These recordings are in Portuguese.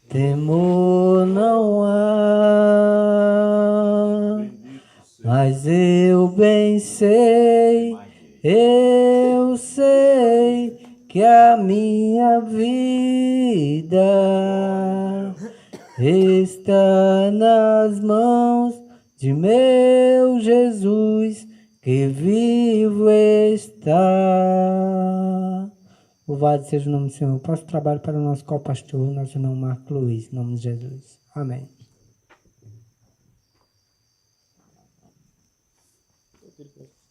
Temor não há, mas eu bem sei, eu sei que a minha vida está nas mãos de meu Jesus, que vivo está. Louvado seja o nome do Senhor. Passo o trabalho para o nosso co-pastor, nosso irmão Marco Luiz, em nome de Jesus. Amém.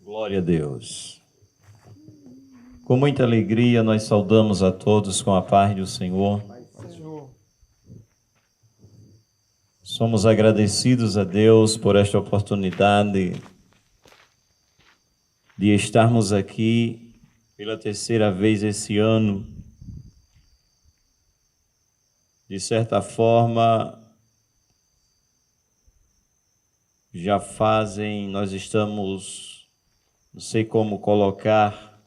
Glória a Deus. Com muita alegria, nós saudamos a todos com a paz do Senhor. Somos agradecidos a Deus por esta oportunidade de estarmos aqui pela terceira vez esse ano. De certa forma, nós estamos, não sei como colocar,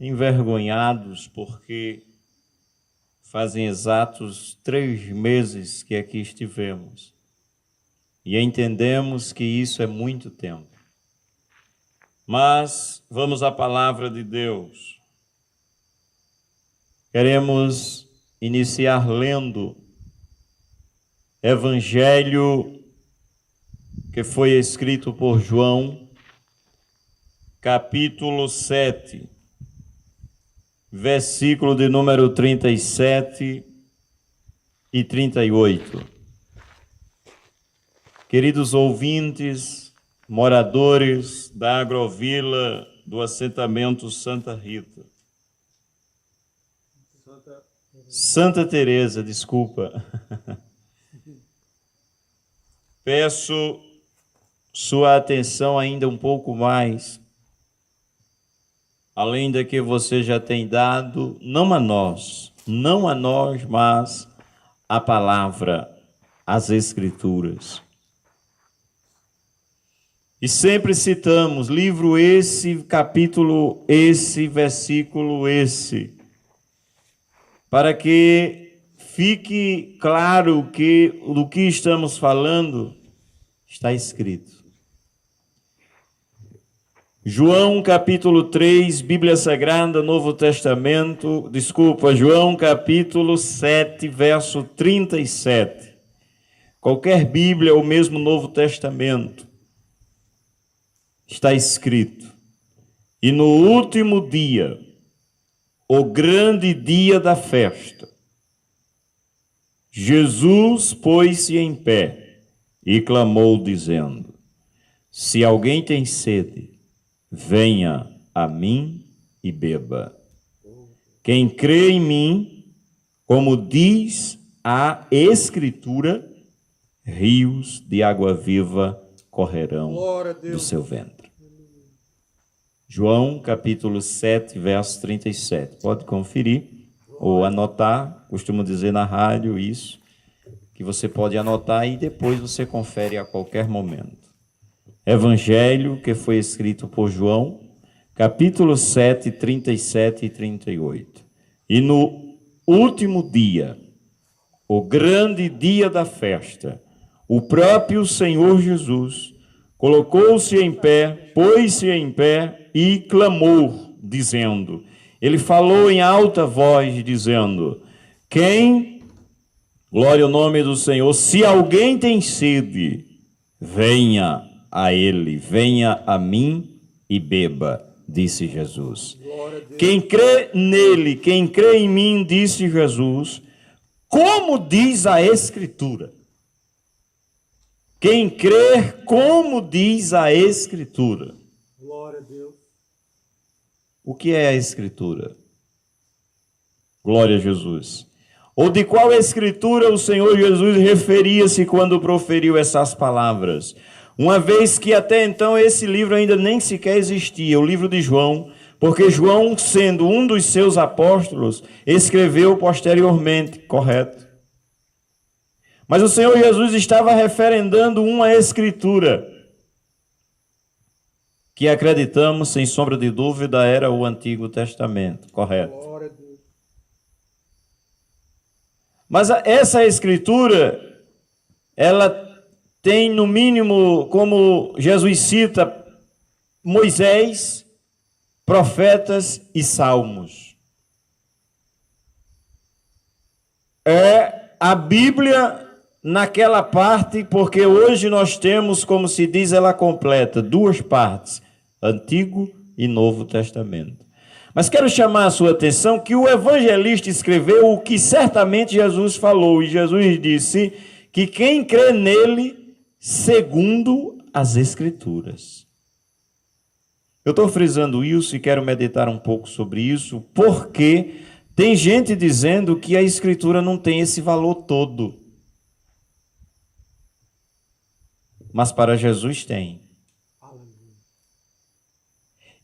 envergonhados, porque fazem exatos 3 meses que aqui estivemos. E entendemos que isso é muito tempo. Mas vamos à palavra de Deus. Queremos iniciar lendo Evangelho que foi escrito por João, capítulo 7, versículo de número 37 e 38. Queridos ouvintes, moradores da agrovila do assentamento Santa Rita. Santa Teresa, desculpa. Peço sua atenção ainda um pouco mais, além da que você já tem dado, não a nós, mas a palavra, as Escrituras. E sempre citamos livro esse, capítulo esse, versículo esse, para que fique claro que do que estamos falando está escrito. João capítulo 3, Bíblia Sagrada, Novo Testamento, João capítulo 7, verso 37. Qualquer Bíblia ou mesmo Novo Testamento, está escrito: e no último dia, o grande dia da festa, Jesus pôs-se em pé e clamou, dizendo: se alguém tem sede, venha a mim e beba. Quem crê em mim, como diz a Escritura, rios de água viva correrão do seu ventre. João capítulo 7, verso 37. Pode conferir ou anotar, costumo dizer na rádio isso, que você pode anotar e depois você confere a qualquer momento. Evangelho que foi escrito por João, capítulo 7, 37 e 38. E no último dia, o grande dia da festa, o próprio Senhor Jesus colocou-se em pé, pôs-se em pé e clamou, dizendo, ele falou em alta voz, dizendo, glória ao nome do Senhor, se alguém tem sede, venha a ele, venha a mim e beba, disse Jesus. Quem crê nele, quem crê em mim, disse Jesus, como diz a Escritura. Quem crer, como diz a Escritura. Glória a Deus. O que é a Escritura? Glória a Jesus. Ou de qual Escritura o Senhor Jesus referia-se quando proferiu essas palavras? Uma vez que até então esse livro ainda nem sequer existia, o livro de João, porque João, sendo um dos seus apóstolos, escreveu posteriormente, correto? Mas o Senhor Jesus estava referendando uma Escritura, que acreditamos, sem sombra de dúvida, era o Antigo Testamento, correto? Glória a Deus. Mas essa escritura, ela tem no mínimo, como Jesus cita, Moisés, profetas e salmos. É a Bíblia naquela parte, porque hoje nós temos, como se diz, ela completa, duas partes, Antigo e Novo Testamento. Mas quero chamar a sua atenção que o evangelista escreveu o que certamente Jesus falou, e Jesus disse que quem crê nele, segundo as Escrituras. Eu estou frisando isso e quero meditar um pouco sobre isso, porque tem gente dizendo que a Escritura não tem esse valor todo. Mas para Jesus tem.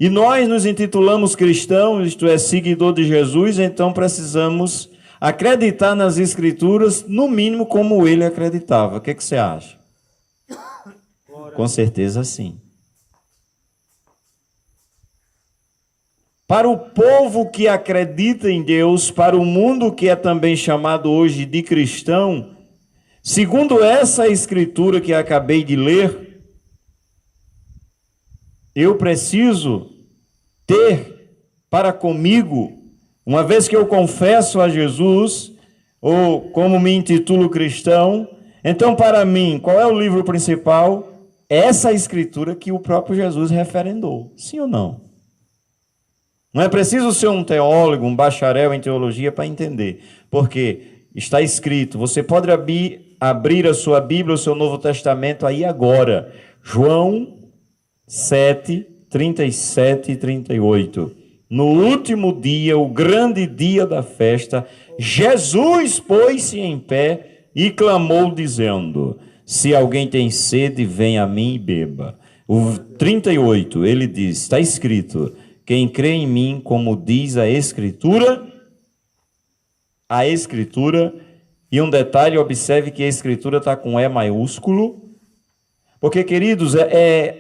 E nós nos intitulamos cristãos, isto é, seguidor de Jesus, então precisamos acreditar nas Escrituras, no mínimo como ele acreditava. O que você acha? Com certeza sim. Para o povo que acredita em Deus, para o mundo que é também chamado hoje de cristão, segundo essa escritura que acabei de ler, eu preciso ter para comigo, uma vez que eu confesso a Jesus, ou como me intitulo cristão, então para mim, qual é o livro principal? Essa escritura que o próprio Jesus referendou. Sim ou não? Não é preciso ser um teólogo, um bacharel em teologia para entender, porque está escrito, você pode abrir a sua Bíblia, o seu Novo Testamento aí agora, João 7, 37 e 38. No último dia, o grande dia da festa, Jesus pôs-se em pé e clamou dizendo, se alguém tem sede, venha a mim e beba. O 38, ele diz, está escrito, quem crê em mim, como diz a Escritura, e um detalhe, observe que a Escritura está com E maiúsculo, porque, queridos,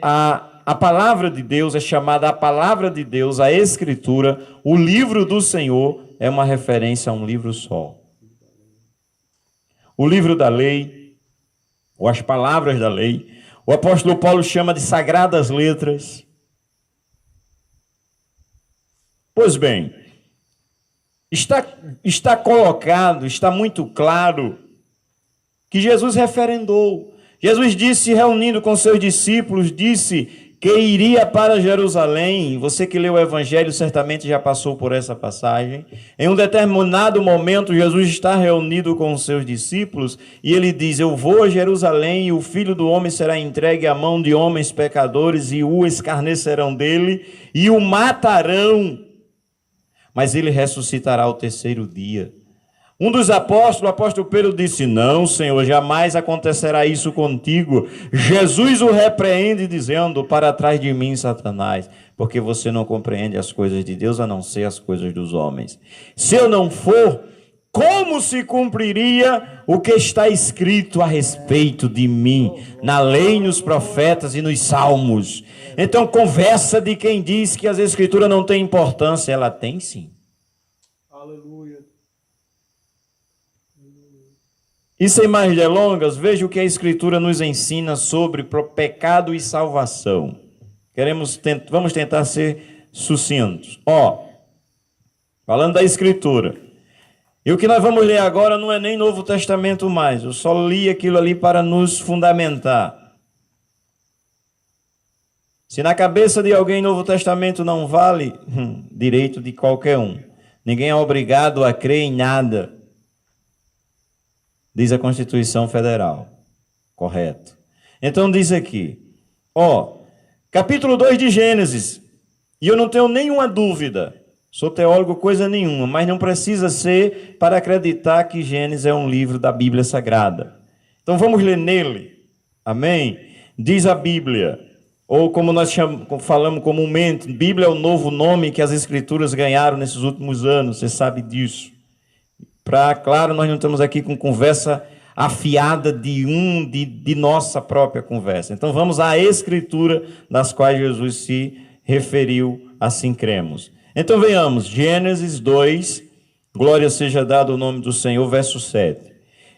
a palavra de Deus é chamada a palavra de Deus, a Escritura, o livro do Senhor é uma referência a um livro só. O livro da lei, ou as palavras da lei, o apóstolo Paulo chama de sagradas letras. Pois bem, está colocado, está muito claro que Jesus referendou. Jesus disse, reunindo com seus discípulos, disse que iria para Jerusalém. Você que leu o Evangelho certamente já passou por essa passagem. Em um determinado momento, Jesus está reunido com os seus discípulos e ele diz, eu vou a Jerusalém e o Filho do Homem será entregue à mão de homens pecadores e o escarnecerão dele e o matarão. Mas ele ressuscitará ao terceiro dia. Um dos apóstolos, o apóstolo Pedro, disse, não, Senhor, jamais acontecerá isso contigo. Jesus o repreende, dizendo, para trás de mim, Satanás, porque você não compreende as coisas de Deus, a não ser as coisas dos homens. Se eu não for, como se cumpriria o que está escrito a respeito de mim, na lei, nos profetas e nos salmos? Então, conversa de quem diz que as Escrituras não têm importância, ela tem sim. Aleluia. E sem mais delongas, veja o que a Escritura nos ensina sobre pecado e salvação. Vamos tentar ser sucintos. Falando da Escritura. E o que nós vamos ler agora não é nem Novo Testamento mais. Eu só li aquilo ali para nos fundamentar. Se na cabeça de alguém Novo Testamento não vale, direito de qualquer um. Ninguém é obrigado a crer em nada. Diz a Constituição Federal. Correto. Então diz aqui. Capítulo 2 de Gênesis. E eu não tenho nenhuma dúvida. Sou teólogo coisa nenhuma. Mas não precisa ser para acreditar que Gênesis é um livro da Bíblia Sagrada. Então vamos ler nele. Amém? Diz a Bíblia. Ou como nós falamos comumente, Bíblia é o novo nome que as Escrituras ganharam nesses últimos anos. Você sabe disso. Claro, nós não estamos aqui com conversa afiada de nossa própria conversa. Então vamos à Escritura das quais Jesus se referiu, assim cremos. Então venhamos, Gênesis 2, Glória seja dada ao nome do Senhor. Verso 7.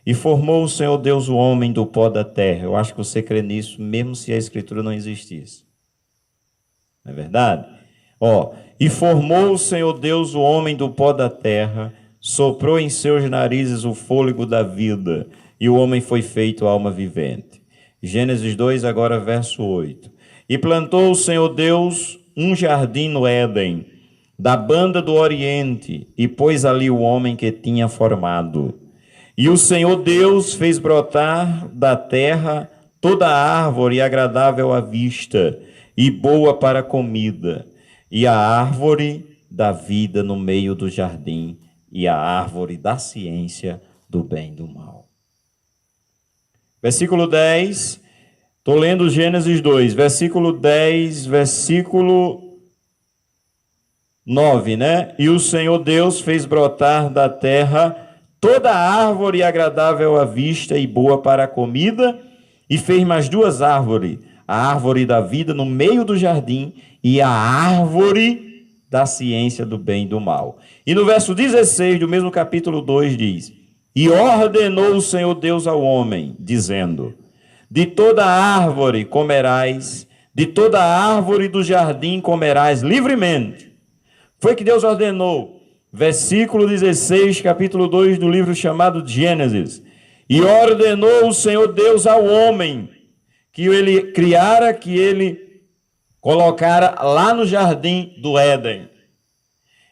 E formou o Senhor Deus o homem do pó da terra. Eu acho que você crê nisso, mesmo se a Escritura não existisse. Não é verdade? E formou o Senhor Deus o homem do pó da terra, soprou em seus narizes o fôlego da vida, e o homem foi feito alma vivente. Gênesis 2, agora verso 8. E plantou o Senhor Deus um jardim no Éden, da banda do Oriente, e pôs ali o homem que tinha formado. E o Senhor Deus fez brotar da terra toda árvore agradável à vista e boa para a comida, e a árvore da vida no meio do jardim, e a árvore da ciência do bem e do mal. Versículo 10, estou lendo Gênesis 2, versículo 10, versículo 9, né? E o Senhor Deus fez brotar da terra toda árvore agradável à vista e boa para a comida, e fez mais duas árvores, a árvore da vida no meio do jardim e a árvore da ciência do bem e do mal. E no verso 16 do mesmo capítulo 2 diz: E ordenou o Senhor Deus ao homem, dizendo: De toda árvore comerás, de toda árvore do jardim comerás livremente. Foi que Deus ordenou. Versículo 16, capítulo 2 do livro chamado Gênesis. E ordenou o Senhor Deus ao homem que ele criara, que ele colocara lá no jardim do Éden.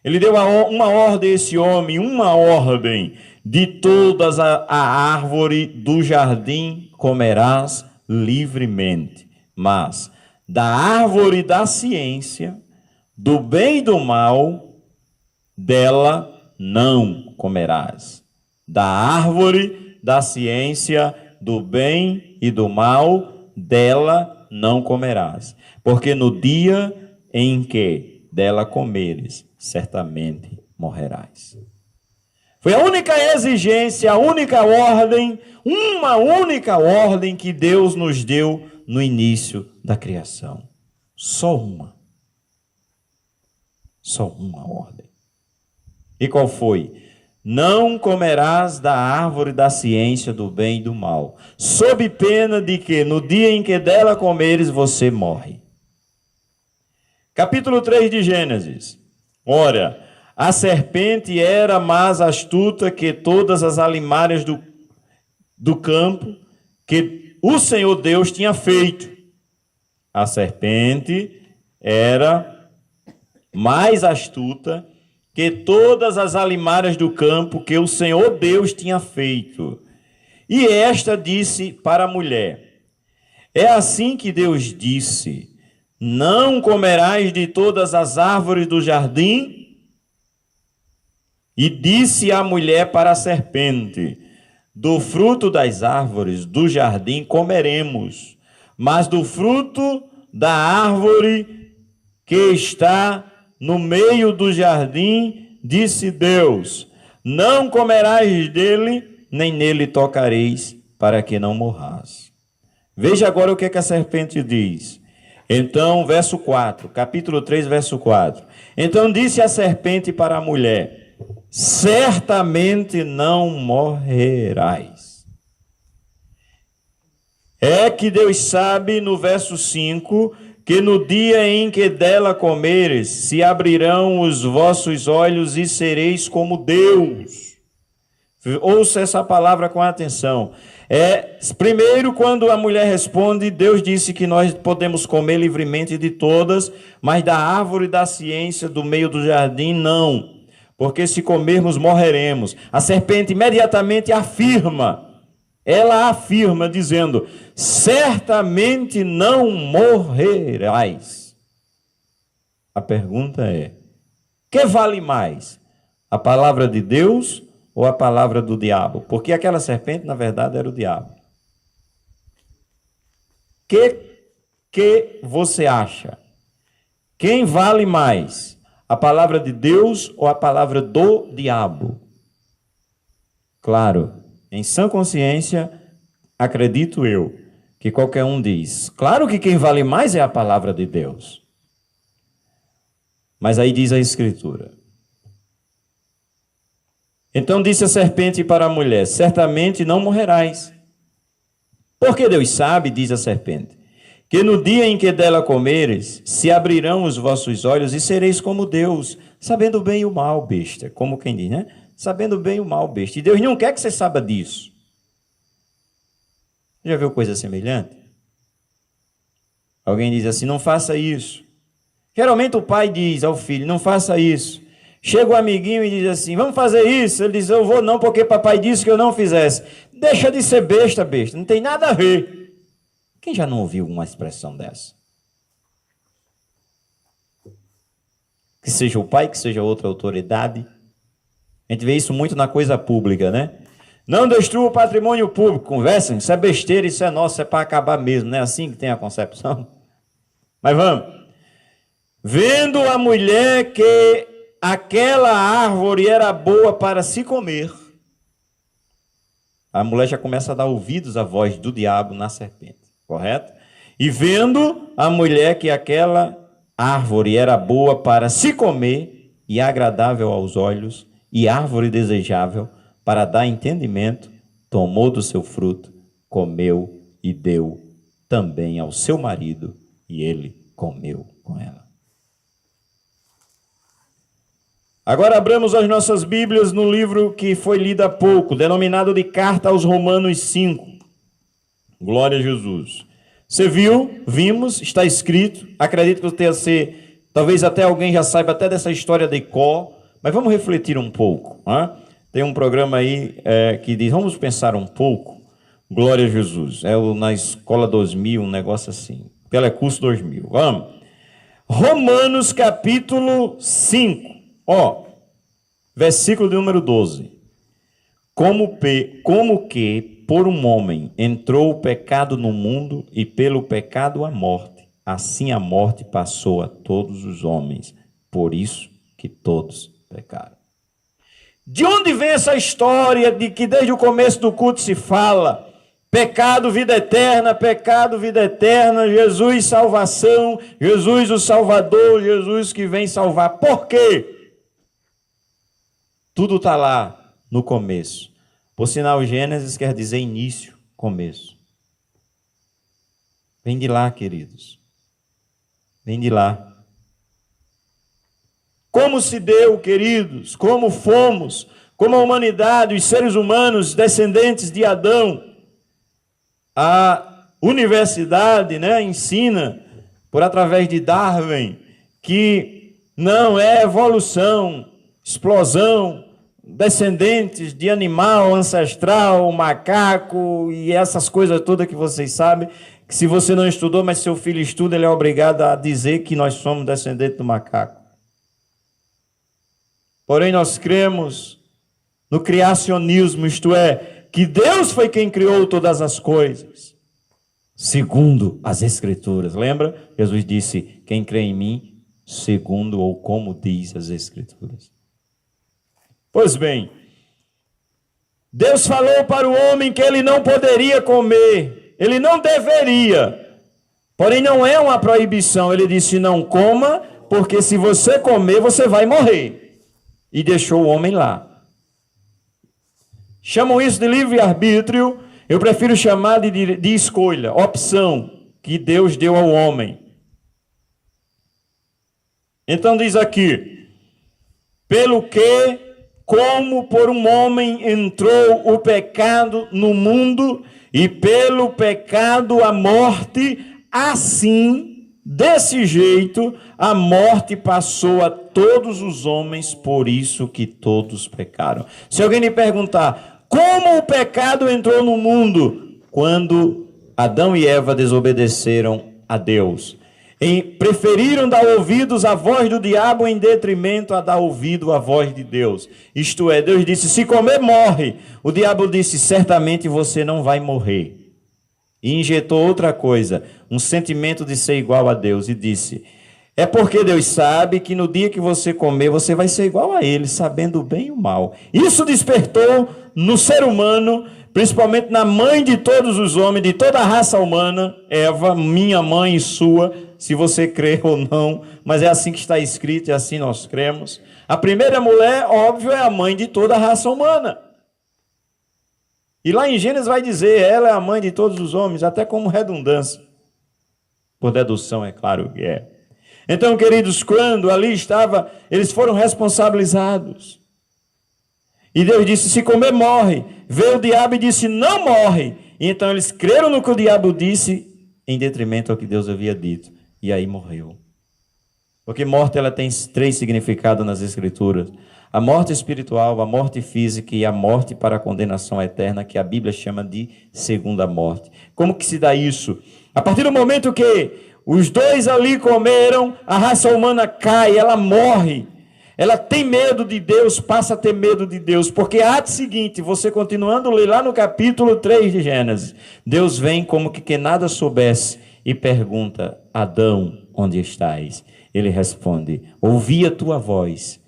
Ele deu uma ordem a esse homem, uma ordem: de todas a árvore do jardim comerás livremente, mas da árvore da ciência, do bem e do mal, dela não comerás. Da árvore da ciência do bem e do mal, dela não comerás. Porque no dia em que dela comeres, certamente morrerás. Foi a única exigência, a única ordem, uma única ordem que Deus nos deu no início da criação. Só uma. Só uma ordem. E qual foi? Não comerás da árvore da ciência do bem e do mal, sob pena de que no dia em que dela comeres, você morre. Capítulo 3 de Gênesis. Ora, a serpente era mais astuta que todas as alimárias do campo que o Senhor Deus tinha feito. A serpente era mais astuta que todas as alimárias do campo que o Senhor Deus tinha feito. E esta disse para a mulher: É assim que Deus disse: Não comerás de todas as árvores do jardim? E disse a mulher para a serpente: Do fruto das árvores do jardim comeremos, mas do fruto da árvore que está no meio do jardim, disse Deus: Não comerás dele, nem nele tocareis, para que não morrais. Veja agora o que a serpente diz. Então, verso 4, capítulo 3, verso 4. Então disse a serpente para a mulher: Certamente não morrerás. É que Deus sabe, no verso 5, que no dia em que dela comeres, se abrirão os vossos olhos e sereis como Deus. Ouça essa palavra com atenção. Primeiro, quando a mulher responde, Deus disse que nós podemos comer livremente de todas, mas da árvore da ciência do meio do jardim, não. Porque se comermos, morreremos. A serpente imediatamente afirma. Ela afirma dizendo: Certamente não morrerás. A pergunta é: que vale mais? A palavra de Deus ou a palavra do diabo? Porque aquela serpente, na verdade, era o diabo. Que você acha? Quem vale mais? A palavra de Deus ou a palavra do diabo? Claro, em sã consciência, acredito eu, que qualquer um diz: claro que quem vale mais é a palavra de Deus. Mas aí diz a Escritura: Então disse a serpente para a mulher: certamente não morrerás. Porque Deus sabe, diz a serpente, que no dia em que dela comeres, se abrirão os vossos olhos e sereis como Deus, sabendo o bem e o mal, besta. Como quem diz, né? Sabendo o bem e o mal, besta. E Deus não quer que você saiba disso. Já viu coisa semelhante? Alguém diz assim: não faça isso. Geralmente o pai diz ao filho: não faça isso. Chega o amiguinho e diz assim: vamos fazer isso. Ele diz: eu vou não, porque papai disse que eu não fizesse. Deixa de ser besta, besta. Não tem nada a ver. Quem já não ouviu uma expressão dessa? Que seja o pai, que seja outra autoridade. A gente vê isso muito na coisa pública, né? Não destrua o patrimônio público. Conversem, isso é besteira, isso é nosso, é para acabar mesmo. Não é assim que tem a concepção? Mas vamos. Vendo a mulher que aquela árvore era boa para se comer, a mulher já começa a dar ouvidos à voz do diabo na serpente, correto? E vendo a mulher que aquela árvore era boa para se comer e agradável aos olhos e árvore desejável para dar entendimento, tomou do seu fruto, comeu e deu também ao seu marido, e ele comeu com ela. Agora abramos as nossas Bíblias no livro que foi lido há pouco, denominado de Carta aos Romanos 5. Glória a Jesus. Você viu, vimos, está escrito, acredito que tenha ser, talvez até alguém já saiba até dessa história de cor, mas vamos refletir um pouco. Né? Tem um programa aí que diz, vamos pensar um pouco, glória a Jesus. É na Escola 2000, um negócio assim, Telecurso 2000. Vamos. Romanos capítulo 5. Versículo de número 12. Como que por um homem entrou o pecado no mundo e pelo pecado a morte, assim a morte passou a todos os homens, por isso que todos pecaram. De onde vem essa história de que desde o começo do culto se fala pecado, vida eterna, Jesus salvação, Jesus o Salvador, Jesus que vem salvar? Por quê? Tudo está lá no começo. Por sinal, Gênesis quer dizer início, começo. Vem de lá, queridos. Vem de lá. Como se deu, queridos, como fomos, como a humanidade, os seres humanos, descendentes de Adão. A universidade, ensina, por através de Darwin, que não é evolução, explosão, descendentes de animal ancestral, macaco e essas coisas todas que vocês sabem, que se você não estudou, mas seu filho estuda, ele é obrigado a dizer que nós somos descendentes do macaco. Porém, nós cremos no criacionismo, isto é, que Deus foi quem criou todas as coisas, segundo as Escrituras. Lembra? Jesus disse, quem crê em mim, segundo ou como diz as Escrituras. Pois bem, Deus falou para o homem que ele não poderia comer, ele não deveria, porém não é uma proibição. Ele disse, não coma, porque se você comer, você vai morrer. E deixou o homem lá. Chamam isso de livre-arbítrio, eu prefiro chamar de escolha, opção, que Deus deu ao homem. Então diz aqui, pelo que, como por um homem entrou o pecado no mundo, e pelo pecado a morte, assim, desse jeito, a morte passou a todos os homens, por isso que todos pecaram. Se alguém lhe perguntar, como o pecado entrou no mundo? Quando Adão e Eva desobedeceram a Deus. Preferiram dar ouvidos à voz do diabo em detrimento a dar ouvido à voz de Deus. Isto é, Deus disse, se comer, morre. O diabo disse, certamente você não vai morrer. E injetou outra coisa, um sentimento de ser igual a Deus. E disse, é porque Deus sabe que no dia que você comer, você vai ser igual a Ele, sabendo o bem e o mal. Isso despertou no ser humano, principalmente na mãe de todos os homens, de toda a raça humana, Eva, minha mãe e sua, se você crê ou não, mas é assim que está escrito e assim nós cremos. A primeira mulher, óbvio, é a mãe de toda a raça humana. E lá em Gênesis vai dizer, ela é a mãe de todos os homens, até como redundância. Por dedução, é claro que é. Então, queridos, quando ali estava, eles foram responsabilizados. E Deus disse, se comer, morre. Veio o diabo e disse, não morre. E então eles creram no que o diabo disse, em detrimento ao que Deus havia dito. E aí morreu. Porque morte ela tem 3 significados nas Escrituras. A morte espiritual, a morte física e a morte para a condenação eterna, que a Bíblia chama de segunda morte. Como que se dá isso? A partir do momento que os dois ali comeram, a raça humana cai, ela morre. Ela tem medo de Deus, passa a ter medo de Deus. Porque ato seguinte, você continuando a ler lá no capítulo 3 de Gênesis, Deus vem como que nada soubesse e pergunta, Adão, onde estás? Ele responde, ouvi a tua voz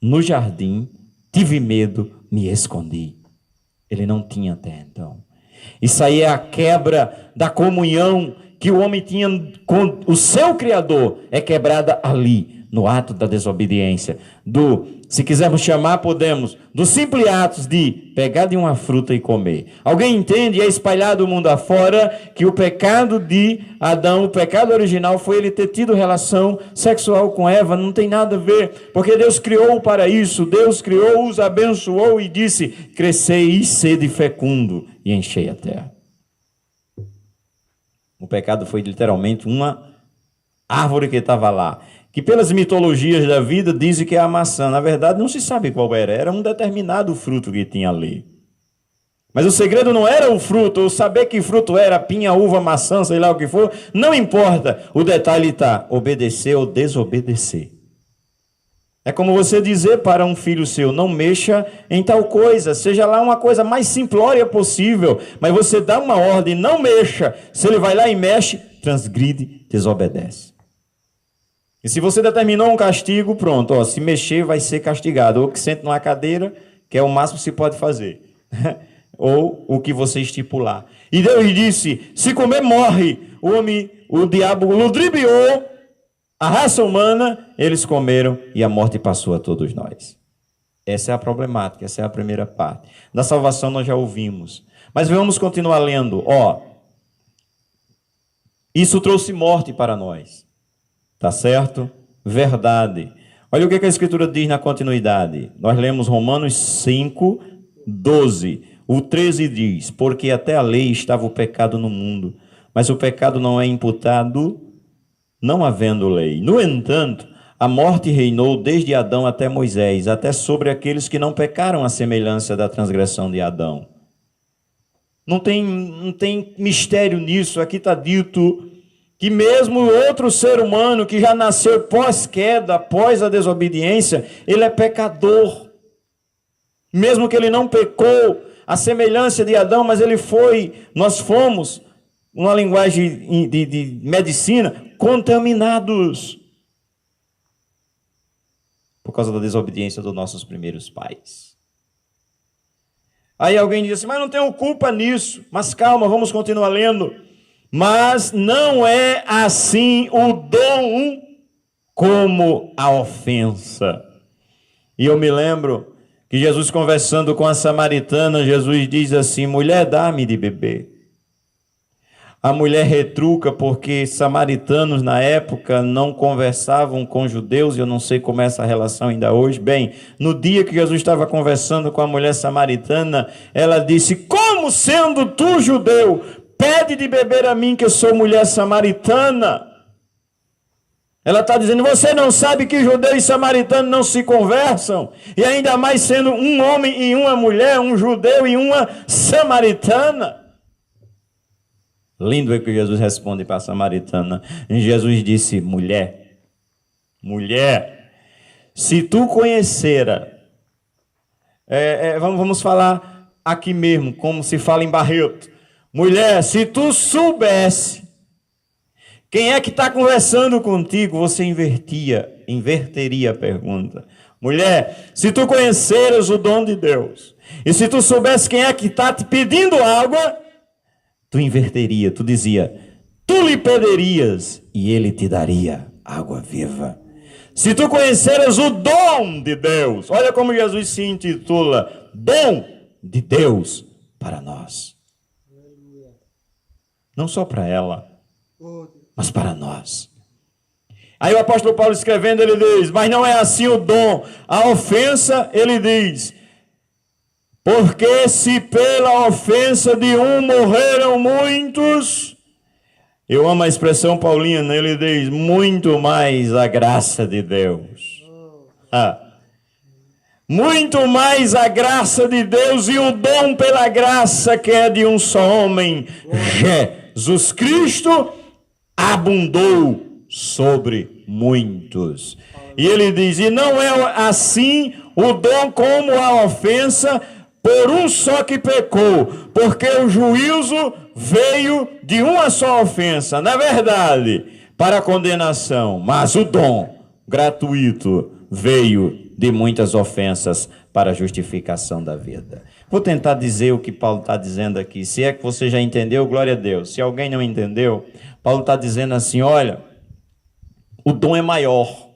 no jardim, tive medo, me escondi. Ele não tinha até então. Isso aí é a quebra da comunhão que o homem tinha com o seu Criador, é quebrada ali, no ato da desobediência. Se quisermos chamar, podemos, dos simples atos de pegar de uma fruta e comer. Alguém entende e é espalhado o mundo afora que o pecado de Adão, o pecado original, foi ele ter tido relação sexual com Eva. Não tem nada a ver, porque Deus criou para isso. Deus criou, os abençoou e disse, crescei e sede fecundo e enchei a terra. O pecado foi literalmente uma árvore que estava lá, que pelas mitologias da vida dizem que é a maçã. Na verdade, não se sabe qual era um determinado fruto que tinha ali. Mas o segredo não era o fruto, ou saber que fruto era, pinha, uva, maçã, sei lá o que for, não importa. O detalhe está, obedecer ou desobedecer. É como você dizer para um filho seu, não mexa em tal coisa, seja lá uma coisa mais simplória possível, mas você dá uma ordem, não mexa. Se ele vai lá e mexe, transgride, desobedece. E se você determinou um castigo, pronto, se mexer vai ser castigado. Ou que sente numa cadeira, que é o máximo que se pode fazer. Ou o que você estipular. E Deus disse, se comer, morre. O diabo ludibriou a raça humana, eles comeram e a morte passou a todos nós. Essa é a problemática, essa é a primeira parte. Da salvação nós já ouvimos. Mas vamos continuar lendo. Isso trouxe morte para nós. Tá certo? Verdade. Olha o que a Escritura diz na continuidade. Nós lemos Romanos 5, 12. O 13 diz, porque até a lei estava o pecado no mundo, mas o pecado não é imputado, não havendo lei. No entanto, a morte reinou desde Adão até Moisés, até sobre aqueles que não pecaram à semelhança da transgressão de Adão. Não tem mistério nisso. Aqui está dito que mesmo outro ser humano que já nasceu pós-queda, após a desobediência, ele é pecador. Mesmo que ele não pecou à semelhança de Adão, mas nós fomos, numa linguagem de medicina, contaminados. Por causa da desobediência dos nossos primeiros pais. Aí alguém diz assim, mas não tenho culpa nisso. Mas calma, vamos continuar lendo. Mas não é assim o dom como a ofensa. E eu me lembro que Jesus conversando com a samaritana, Jesus diz assim, mulher, dá-me de beber. A mulher retruca porque samaritanos na época não conversavam com judeus, e eu não sei como é essa relação ainda hoje. Bem, no dia que Jesus estava conversando com a mulher samaritana, ela disse, como sendo tu judeu, pede de beber a mim que eu sou mulher samaritana. Ela está dizendo, você não sabe que judeu e samaritano não se conversam? E ainda mais sendo um homem e uma mulher, um judeu e uma samaritana. Lindo é que Jesus responde para a samaritana. E Jesus disse, mulher, se tu conhecera, vamos falar aqui mesmo, como se fala em Barreto. Mulher, se tu soubesse quem é que está conversando contigo, você inverteria a pergunta. Mulher, se tu conheceras o dom de Deus, e se tu soubesse quem é que está te pedindo água, tu inverteria, tu dizia, tu lhe pedirias e ele te daria água viva. Se tu conheceres o dom de Deus, olha como Jesus se intitula, dom de Deus para nós. Não só para ela, mas para nós. Aí o apóstolo Paulo escrevendo, ele diz, mas não é assim o dom. A ofensa, ele diz, porque se pela ofensa de um morreram muitos, eu amo a expressão paulina, ele diz, muito mais a graça de Deus. Muito mais a graça de Deus e o dom pela graça que é de um só homem, Jesus Cristo, abundou sobre muitos. E ele diz, e não é assim o dom como a ofensa, por um só que pecou, porque o juízo veio de uma só ofensa, na verdade, para a condenação, mas o dom gratuito veio de muitas ofensas para a justificação da vida. Vou tentar dizer o que Paulo está dizendo aqui. Se é que você já entendeu, glória a Deus. Se alguém não entendeu, Paulo está dizendo assim, olha, o dom é maior.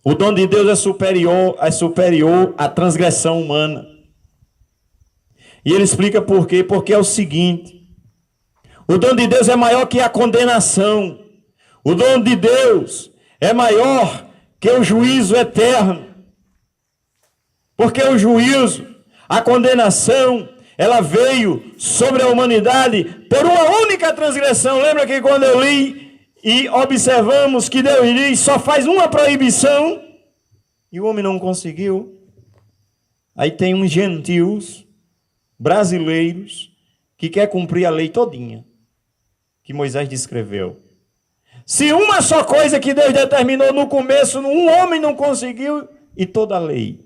O dom de Deus é superior à transgressão humana. E ele explica por quê. Porque é o seguinte, o dom de Deus é maior que a condenação. O dom de Deus é maior que o juízo eterno. Porque o juízo, a condenação, ela veio sobre a humanidade por uma única transgressão. Lembra que quando eu li e observamos que Deus diz, só faz uma proibição, e o homem não conseguiu. Aí tem uns gentios, brasileiros, que quer cumprir a lei todinha, que Moisés descreveu. Se uma só coisa que Deus determinou no começo, um homem não conseguiu, e toda a lei.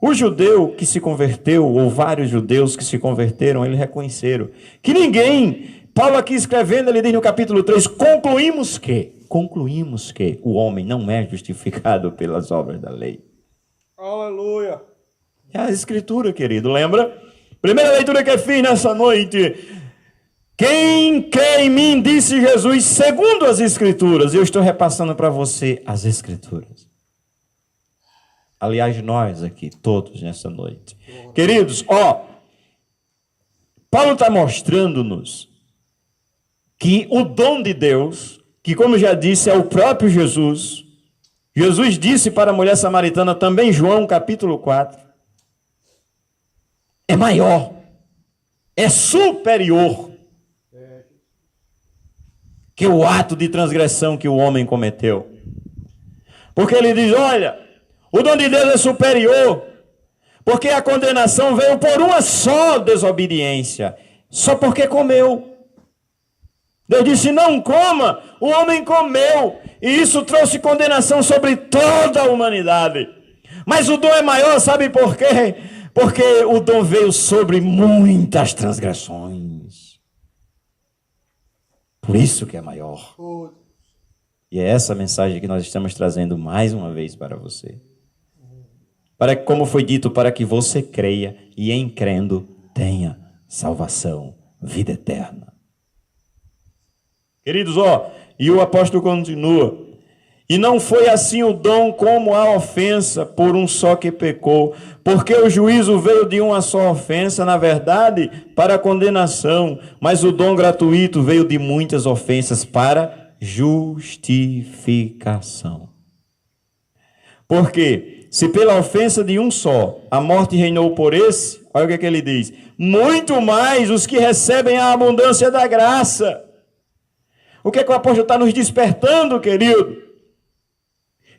O judeu que se converteu, ou vários judeus que se converteram, eles reconheceram que ninguém, Paulo aqui escrevendo, ele diz no capítulo 3, concluímos que o homem não é justificado pelas obras da lei. Aleluia. É a escritura, querido, lembra? Primeira leitura que eu fiz nessa noite. Quem crê em mim, disse Jesus, segundo as escrituras. Eu estou repassando para você as escrituras. Aliás, nós aqui, todos nessa noite. Queridos, Paulo está mostrando-nos que o dom de Deus, que como já disse, é o próprio Jesus. Jesus disse para a mulher samaritana, também João capítulo 4, é maior, é superior que o ato de transgressão que o homem cometeu. Porque ele diz, olha, o dom de Deus é superior, porque a condenação veio por uma só desobediência, só porque comeu. Deus disse, não coma, o homem comeu, e isso trouxe condenação sobre toda a humanidade. Mas o dom é maior, sabe por quê? Porque o dom veio sobre muitas transgressões. Por isso que é maior. E é essa mensagem que nós estamos trazendo mais uma vez para você. Para que, como foi dito, para que você creia e em crendo tenha salvação, vida eterna. Queridos, e o apóstolo continua. E não foi assim o dom como a ofensa por um só que pecou, porque o juízo veio de uma só ofensa, na verdade, para a condenação, mas o dom gratuito veio de muitas ofensas para justificação. Porque se pela ofensa de um só a morte reinou por esse, olha o que ele diz, muito mais os que recebem a abundância da graça. O que o apóstolo está nos despertando, querido?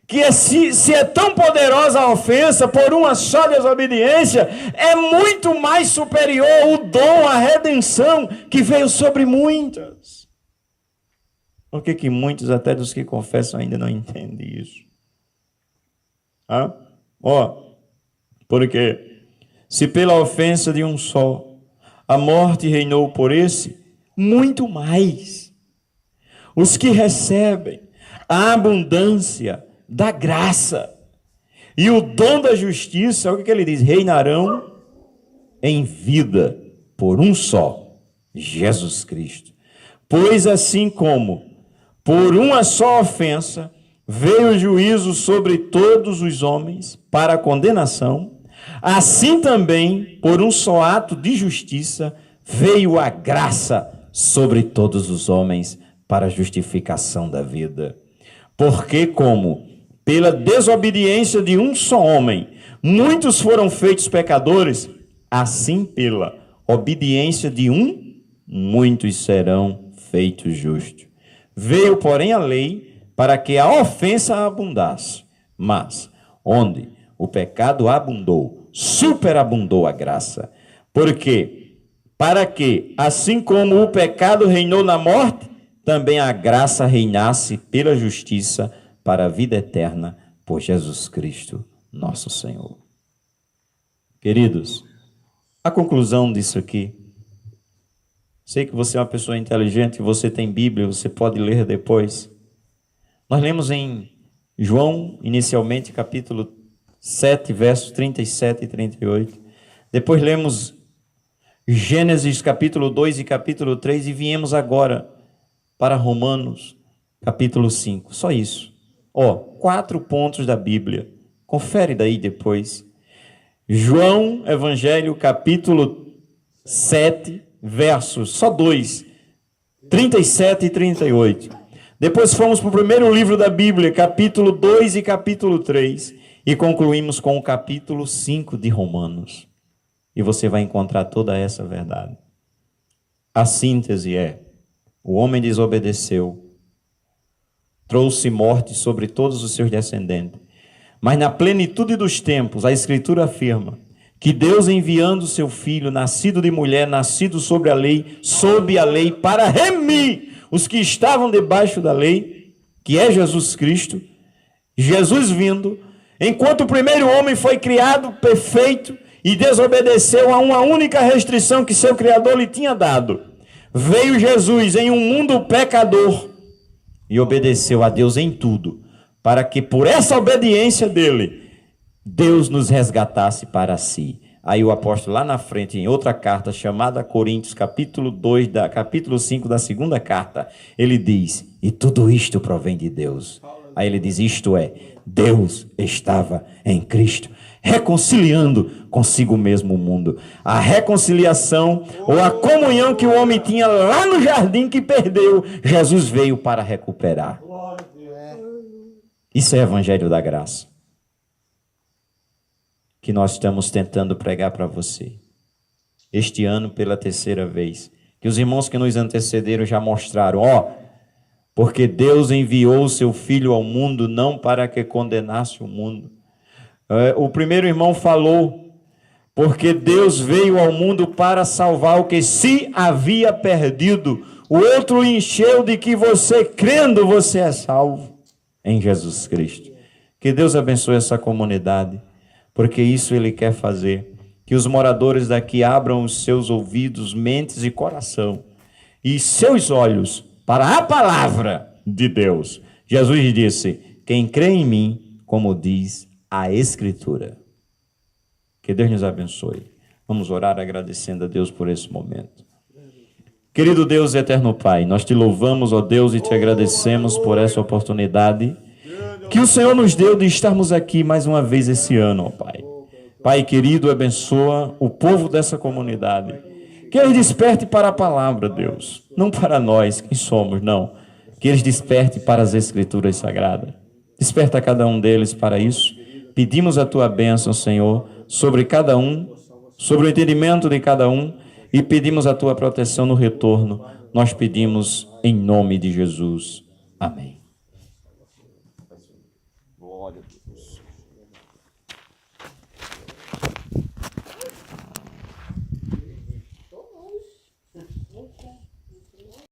Que se é tão poderosa a ofensa por uma só desobediência, é muito mais superior o dom, a redenção que veio sobre muitas. Por que muitos, até dos que confessam, ainda não entendem isso? Porque se pela ofensa de um só a morte reinou por esse, muito mais os que recebem a abundância da graça e o dom da justiça, olha o que ele diz, reinarão em vida por um só, Jesus Cristo. Pois assim como por uma só ofensa, veio o juízo sobre todos os homens para a condenação, assim também, por um só ato de justiça, veio a graça sobre todos os homens para a justificação da vida. Porque como, pela desobediência de um só homem, muitos foram feitos pecadores, assim pela obediência de um, muitos serão feitos justos. Veio, porém, a lei para que a ofensa abundasse, mas onde o pecado abundou, superabundou a graça. Porque, para que, assim como o pecado reinou na morte, também a graça reinasse pela justiça para a vida eterna por Jesus Cristo, nosso Senhor. Queridos, a conclusão disso aqui, sei que você é uma pessoa inteligente, você tem Bíblia, você pode ler depois. Nós lemos em João, inicialmente, capítulo 7, versos 37 e 38. Depois lemos Gênesis, capítulo 2 e capítulo 3, e viemos agora para Romanos, capítulo 5. Só isso. 4 pontos da Bíblia. Confere daí depois. João, Evangelho, capítulo 7, versos, só 2, 37 e 38. Depois fomos para o primeiro livro da Bíblia, capítulo 2 e capítulo 3, e concluímos com o capítulo 5 de Romanos. E você vai encontrar toda essa verdade. A síntese é: o homem desobedeceu, trouxe morte sobre todos os seus descendentes. Mas na plenitude dos tempos, a Escritura afirma que Deus, enviando o seu Filho, nascido de mulher, nascido sobre a lei, para remir os que estavam debaixo da lei, que é Jesus Cristo, Jesus vindo, enquanto o primeiro homem foi criado perfeito e desobedeceu a uma única restrição que seu Criador lhe tinha dado, veio Jesus em um mundo pecador e obedeceu a Deus em tudo, para que por essa obediência dele, Deus nos resgatasse para si. Aí o apóstolo lá na frente, em outra carta chamada a Coríntios, capítulo 5 da segunda carta, ele diz: e tudo isto provém de Deus. Aí ele diz: isto é, Deus estava em Cristo, reconciliando consigo mesmo o mundo. A reconciliação, ou a comunhão que o homem tinha lá no jardim que perdeu, Jesus veio para recuperar. Isso é evangelho da graça, que nós estamos tentando pregar para você. Este ano, pela terceira vez, que os irmãos que nos antecederam já mostraram, porque Deus enviou o seu Filho ao mundo, não para que condenasse o mundo. O primeiro irmão falou, porque Deus veio ao mundo para salvar o que se havia perdido. O outro encheu de que você, crendo, você é salvo em Jesus Cristo. Que Deus abençoe essa comunidade, porque isso Ele quer fazer. Que os moradores daqui abram os seus ouvidos, mentes e coração, e seus olhos para a palavra de Deus. Jesus disse: quem crê em mim, como diz a Escritura. Que Deus nos abençoe. Vamos orar agradecendo a Deus por esse momento. Querido Deus e eterno Pai, nós te louvamos, ó Deus, e te agradecemos por essa oportunidade que o Senhor nos deu de estarmos aqui mais uma vez esse ano, ó Pai. Pai querido, abençoa o povo dessa comunidade. Que eles despertem para a palavra, Deus. Não para nós, quem somos, não. Que eles despertem para as Escrituras Sagradas. Desperta cada um deles para isso. Pedimos a tua bênção, Senhor, sobre cada um, sobre o entendimento de cada um, e pedimos a tua proteção no retorno. Nós pedimos em nome de Jesus. Amém. Glória a Deus.